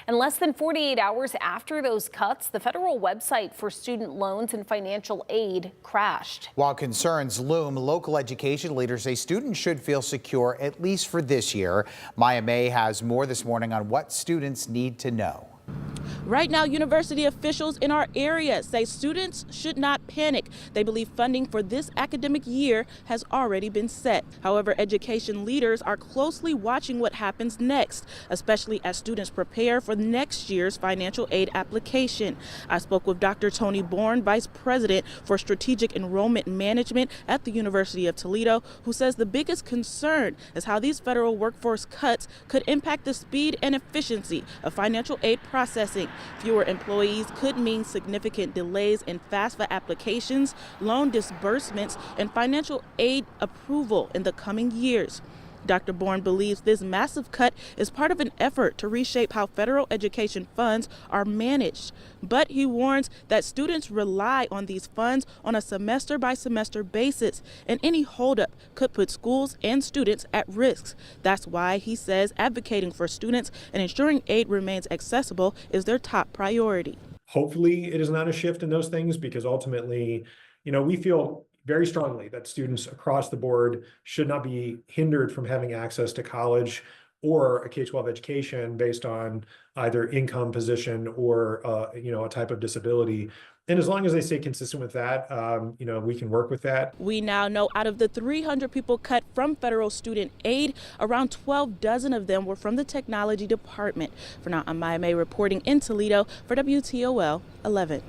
And less than 48 hours after those cuts, the federal website for student loans and financial aid crashed. While concerns loom, local education leaders say students should feel secure, at least for this year. Maya May has more this morning on what students need to know. Right now, university officials in our area say students should not panic. They believe funding for this academic year has already been set. However, education leaders are closely watching what happens next, especially as students prepare for next year's financial aid application. I spoke with Dr. Tony Bourne, Vice President for Strategic Enrollment Management at the University of Toledo, who says the biggest concern is how these federal workforce cuts could impact the speed and efficiency of financial aid processing. Fewer employees could mean significant delays in FAFSA applications, loan disbursements, and financial aid approval in the coming years. Dr. Bourne believes this massive cut is part of an effort to reshape how federal education funds are managed. But he warns that students rely on these funds on a semester-by-semester basis, and any holdup could put schools and students at risk. That's why he says advocating for students and ensuring aid remains accessible is their top priority. Hopefully it is not a shift in those things, because ultimately, we feel very strongly that students across the board should not be hindered from having access to college or a K-12 education based on either income, position, or a type of disability. And as long as they stay consistent with that, we can work with that. We now know out of the 300 people cut from federal student aid, around 12 dozen of them were from the technology department. For now, I'm Maya May reporting in Toledo for WTOL 11.